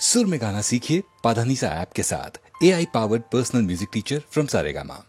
सुर में गाना सीखिए पाधानीसा ऐप के साथ। AI powered personal music teacher from Saregama.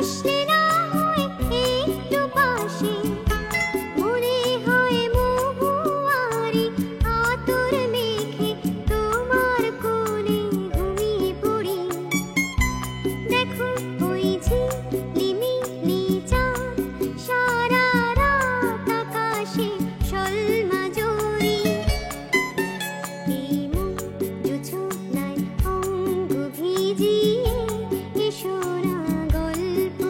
আসলে না হয় একটু পাশে মনে হয় মহুয়ারি আতর মেখে তোমার কোলে ঘুমিয়ে পড়ি। দেখো ওই ঝিলিমিলি চাঁদ সারা রাত আকাশে শোলমা জড়ি। এই মন জোছনায় অঙ্গ ভিজিয়ে এসো না গল্প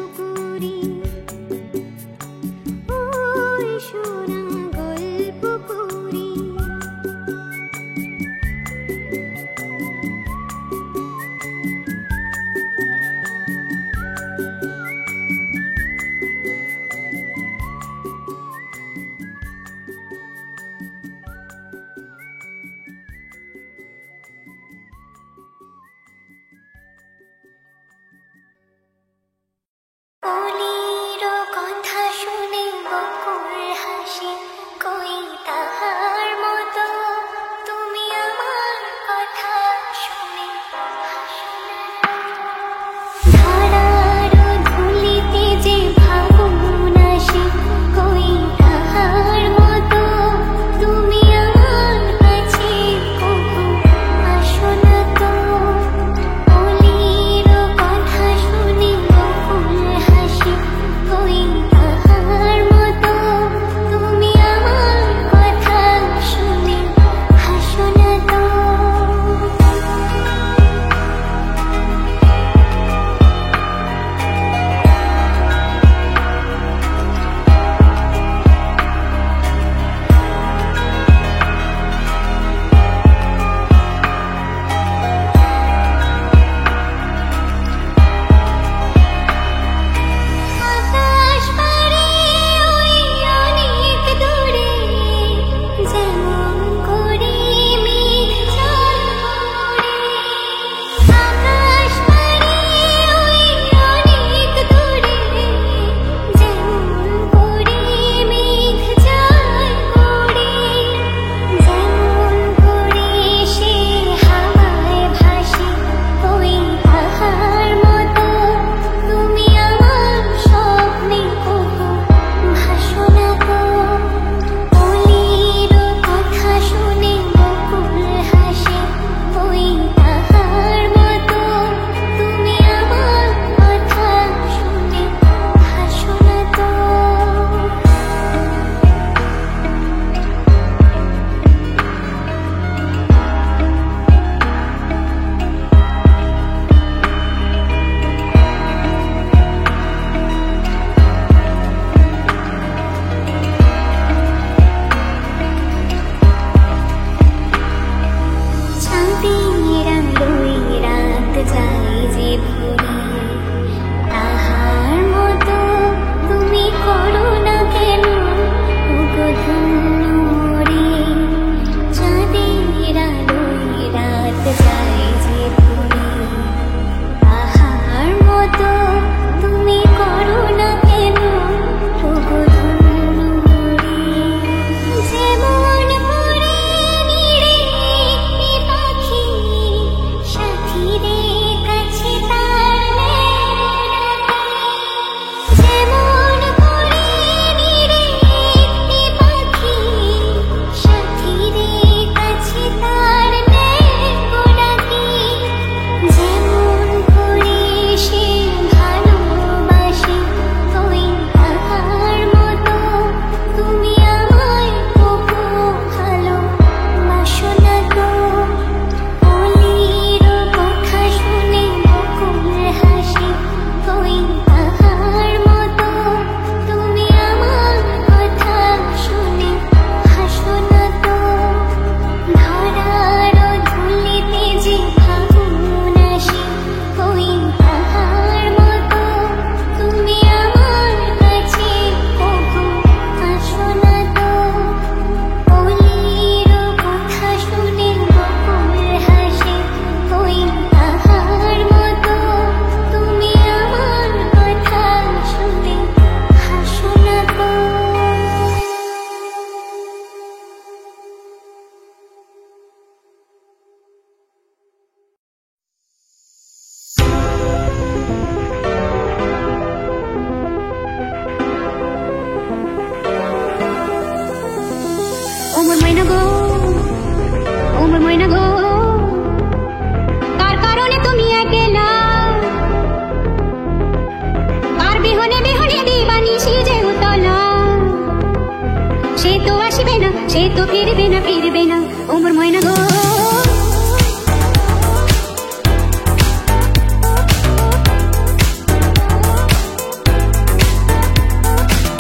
সে তো আসবে না, সে তো ফিরবে না, ফিরবে না, ও মোর ময়না গো।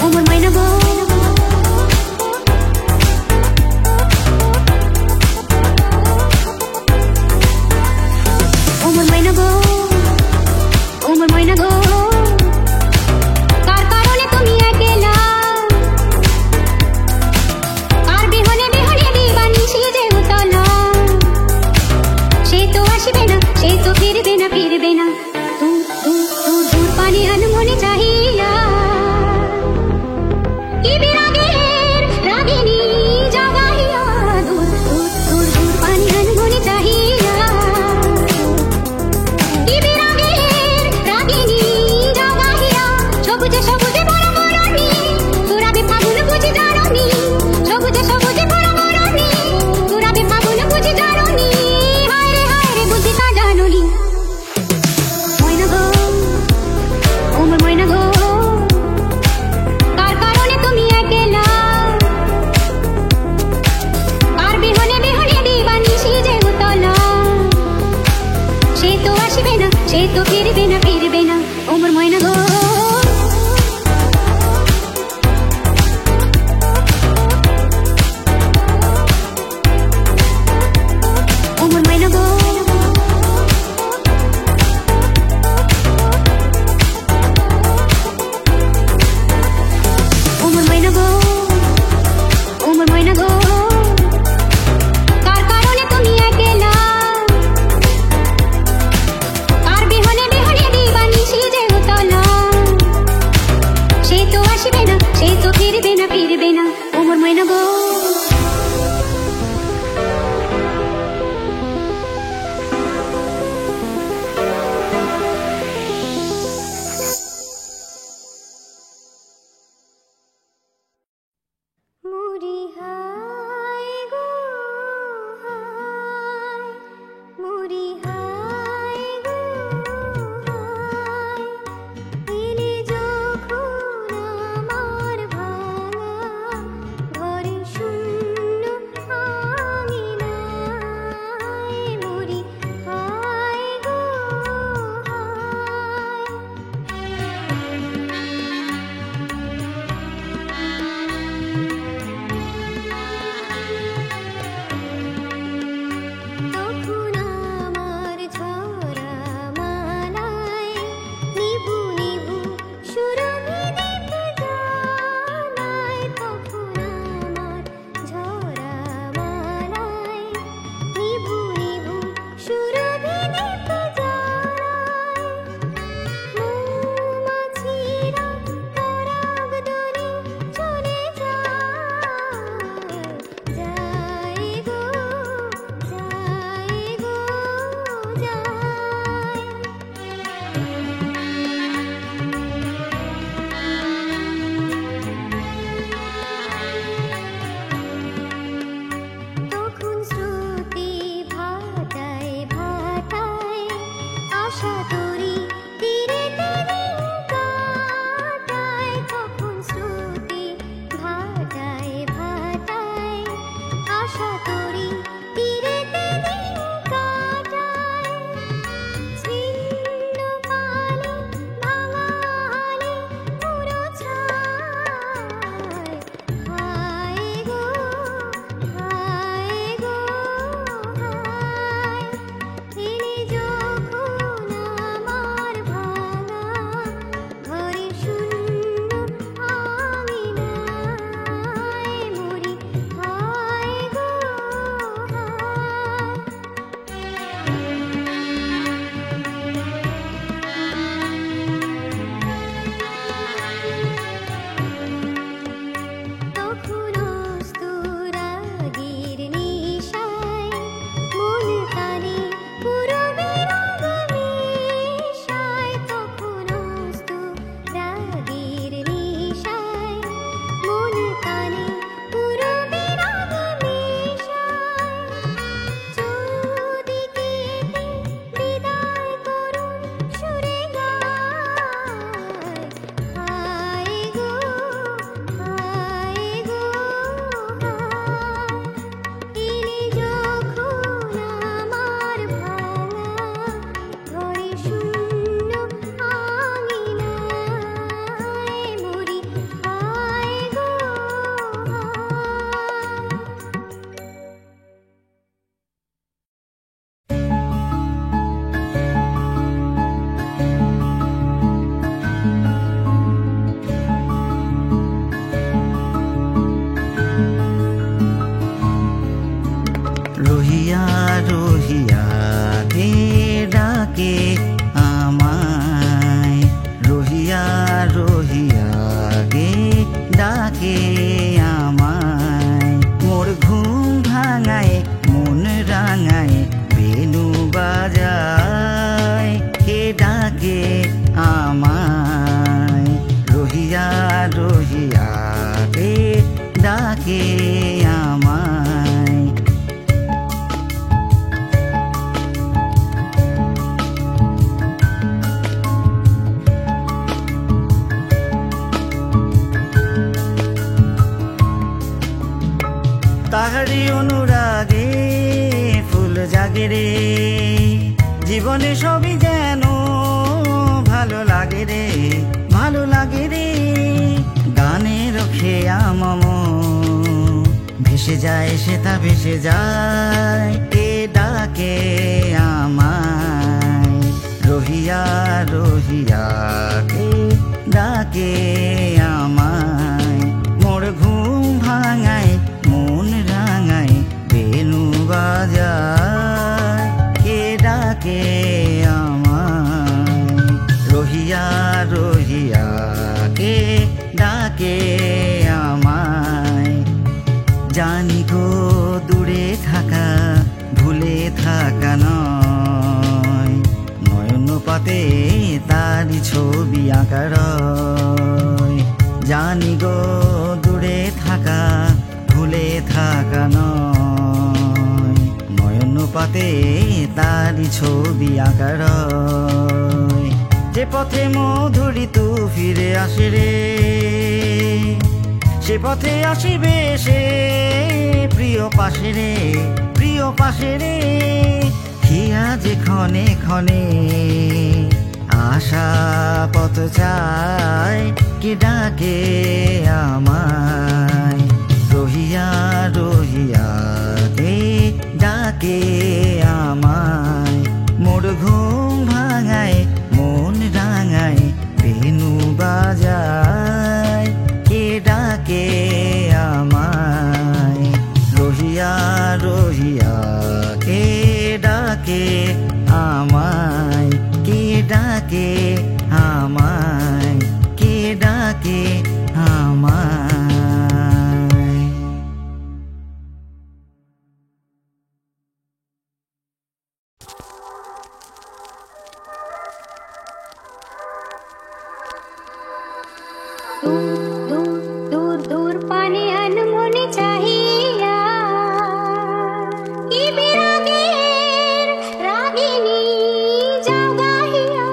ও মোর ময়না গো। ও মোর ময়না গো, ও মোর ময়না গো। কার কারণে তুমি একলা, কার বিহনে বিহনে দিবানিশি যে উতলা। ডাকে আমায়। তাহারি অনুরাগে ফুল জাগে রে, জীবনে সবই যেন ভালো লাগে রে, ভালো লাগে রে। গানের খেয়া মম ভেসে যায়, সেটা ভেসে যায়। কে ডাকে আমায় রহিয়া রহিয়া, কে ডাকে আমায়। মোর ঘুম ভাঙায় মন রাঙায় বেনু বাজায়, কে ডাকে আমায় রহিয়া রহিয়া, কে ডাকে আমায়। জানি গো দূরে থাকা ভুলে থাকা নয়, নয়ন পাতে তারি ছবি আঁকা রয়। জানি গো দূরে থাকা ভুলে থাকা নয়, নয়ন পাতে তারি ছবি আঁকা রয়। যে পথে মধুরী তু ফিরে আসে রে, সে পথে আসিবে সে প্রিয় পাশে রে, প্রিয় পাশে রে। হিয়া যে ক্ষণে ক্ষণে আশা পথ চায়, কে ডাকে আমায় রহিয়া রহিয়া, কে ডাকে আমায়। মোর ঘুম ভাঙায় মন রাঙায় বেনু বাজায়, কে ডাকে আমায় রহিয়া রহিয়া, কে ডাকে আমায়, কে ডাকে আমায়, কে ডাকে আমায়। दूर दूर दूर पाने अनमोने चाहिया की बिरागेर रागिनी जाओ गाहिया।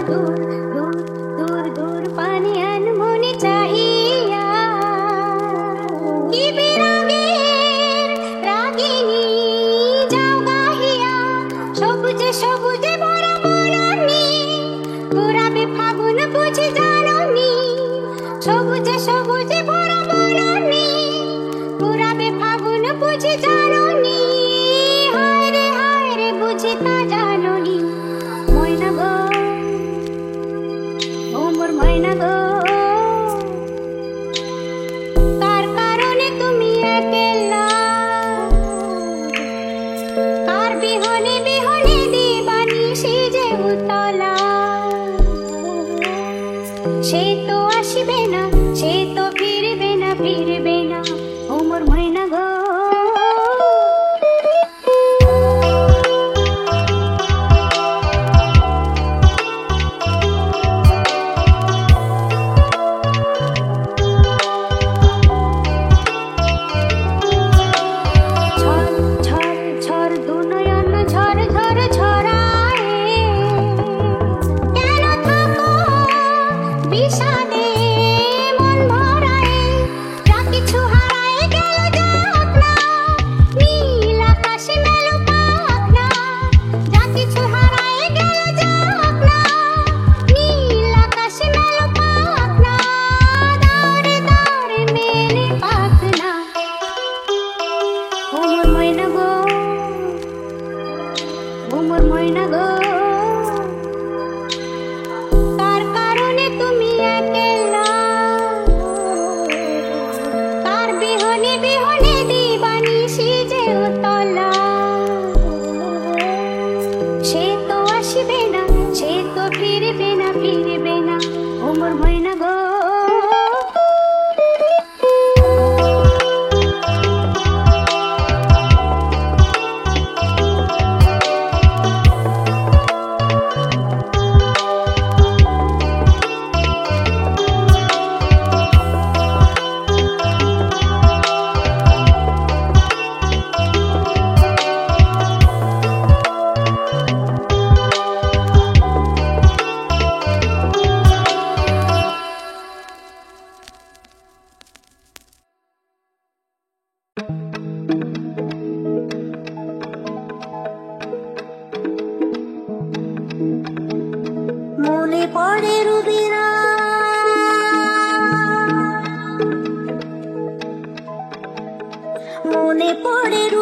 दूर दूर दूर दूर पाने अनमोने चाहिया की बिरागेर रागिनी जाओ गाहिया। সবুজে সবুজে ভরা বনানী ঘোরাবে ফাগুন বুঝে জাননি। সবুজে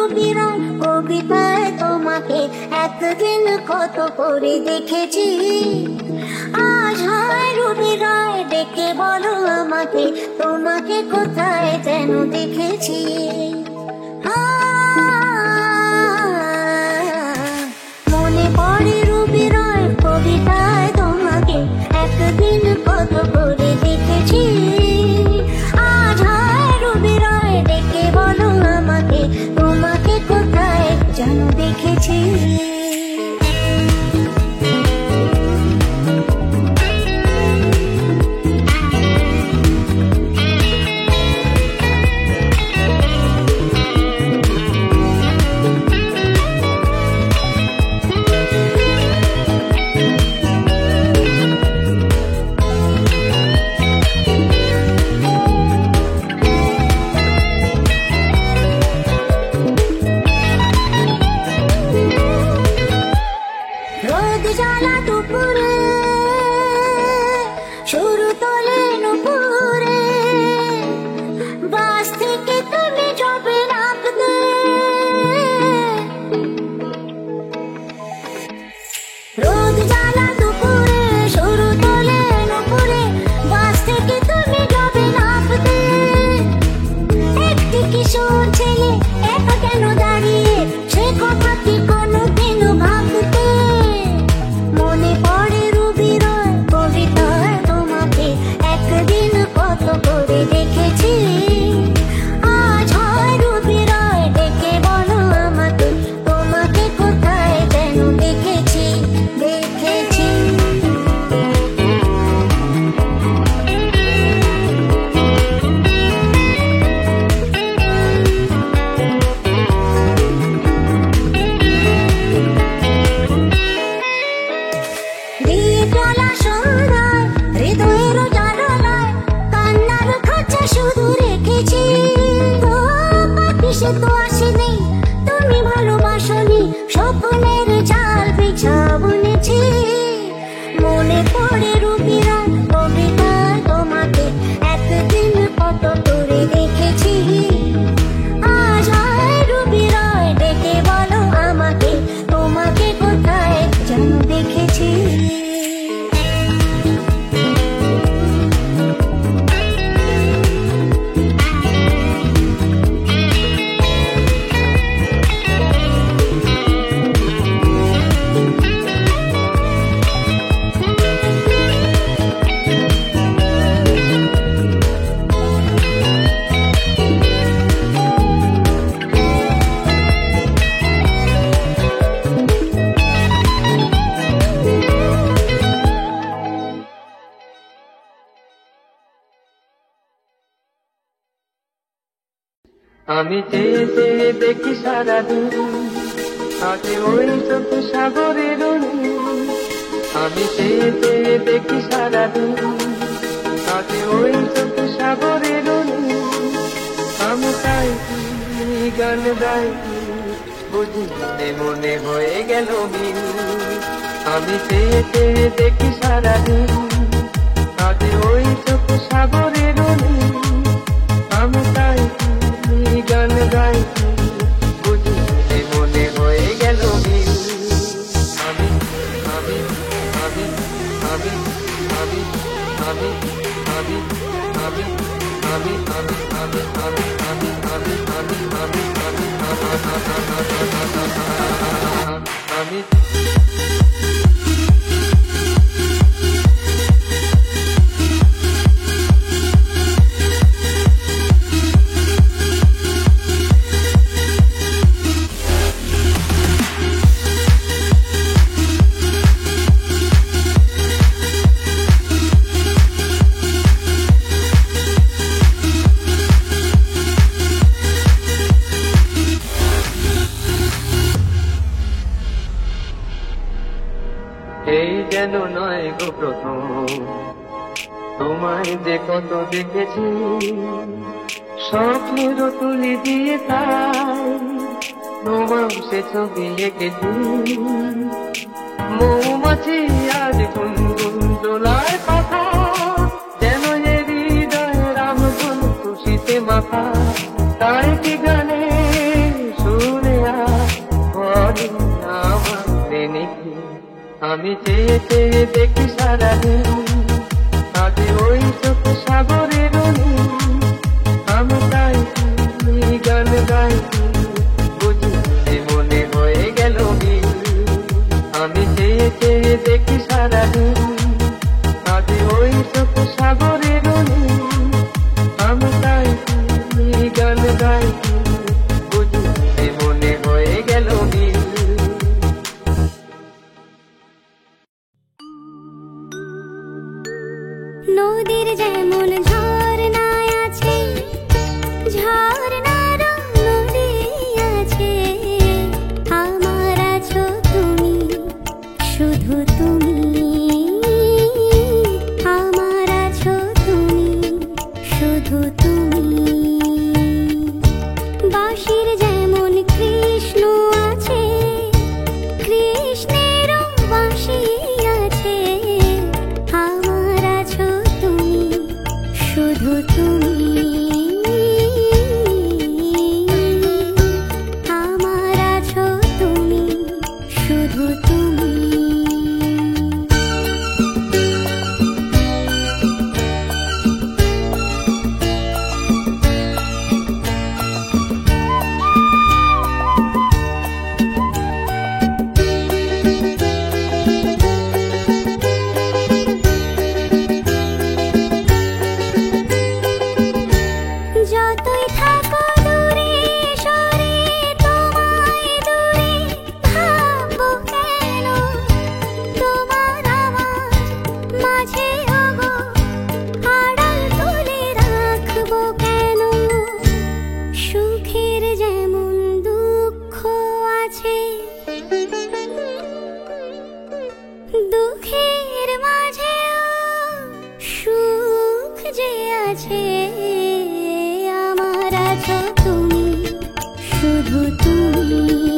রবিরায় কবিতায় তোমাকে একদিন কত করে দেখেছি। আজ হয় রবিরায় ডেকে বলো আমাকে তোমাকে কোথায় যেন দেখেছি। মনে পড়ে রবিরায় কবিতায় তোমাকে একদিন কত করে দেখেছি। আজ হয় রবিরায় ডেকে বলো আমাকে তোমাকে কোথায় যেন দেখেছি। রোদ জ্বালা দুপুরে শুরু তোলে নুপুরে, বাস থেকে তুমি যাবে নামতে। রোদ জ্বালা দুপুরে শুরু তোলে নুপুরে, বাস থেকে তুমি যাবে নামতে। একটি কিশোর ছেলে একা কেন দাঁড়িয়ে সে কথা কি কোনোদিনও ভাবতে। মনে পড়ে রবিরায় কবিতায় তোমাকে একদিন কত করে দেখেছি। আজ হয় রবিরায় ডেকে বলো আমাকে তোমাকে কোথায় যেন দেখেছি দেখেছি। দ্বীপ জ্বলা সন্ধ্যায় হৃদয়ের জানালায় কান্নার খাঁচা শুধু রেখেছি। তো পাখি সে তো আসেনি, তুমি ভালোবাসনি, স্বপ্নের জাল বিছা বুনেছি। মনে পড়ে রবিরায় কবিতায় তোমাকে একদিন কত করে দেখেছি। আজ হয় রবিরায় ডেকে বলো আমাকে তোমাকে কোথায় যেন দেখেছি। আমি চেয়ে চেয়ে দেখি সারাদিন আজে ওই চোখ সাগরের নীল। আমি চেয়ে চেয়ে দেখি সারাদিন আজে ওই চোখ সাগরের নীল। আমি তাই কি গান গাই বুঝি মনে হয়ে গেল মিল। আমি চেয়ে চেয়ে দেখি সারাদিন আজে ওই চোখ সাগরের নীল। আমি তাই গান গাই বুঝি মনে হয়ে গেল মিল। আমি আমি আমি আমি আমি আমি আমি আমি আমি আমি আমি আমি আমি আমি এই যেন নয় গো প্রথম তোমায় যে কত দেখেছি। স্বপ্নের তুলি দিয়ে তাই তোমার সে ছবি এঁকেছি। মৌমাছি আজ গুনগুন দোলায় পাখা, যেন এ হৃদয় রামধন খুশিতে মাখা। তাই কি গানে সুর আমি চেয়ে চেয়ে দেখি সারাদিন, আজ ওই চোখ সাগরের আমি তাই গান গাই, বুঝি মনে হয়ে গেল মিল। আমি চেয়ে চেয়ে দেখি সারাদিন, আজ ওই চোখ সাগরের আমি তাই গান গাই, বুঝি মনে হয়ে গেল মিল। নদীর যেমন ঝর্ণায় আছে, ঝর্ণার নদী আছে, আমার আছো তুমি, শুধু তুমি, আমার আছো তুমি, শুধু তুমি। বাঁশির যেমন কৃষ্ণ আছে, কৃষ্ণেরও বাঁশি আছে, আমার আছো তুমি, শুধু তুমি, আমার আছো তুমি, শুধু তুমি। যতই থাকো দূরে সরে, তোমায় দূরে ভাববো কেন, তোমার আমার মাঝে ওগো আড়াল তুলে রাখবো কেন। সুখের যেমন দুঃখ আছে, দুঃখের মাঝেও সুখ যে আছে, আমার আছো তুমি, শুধু তুমি।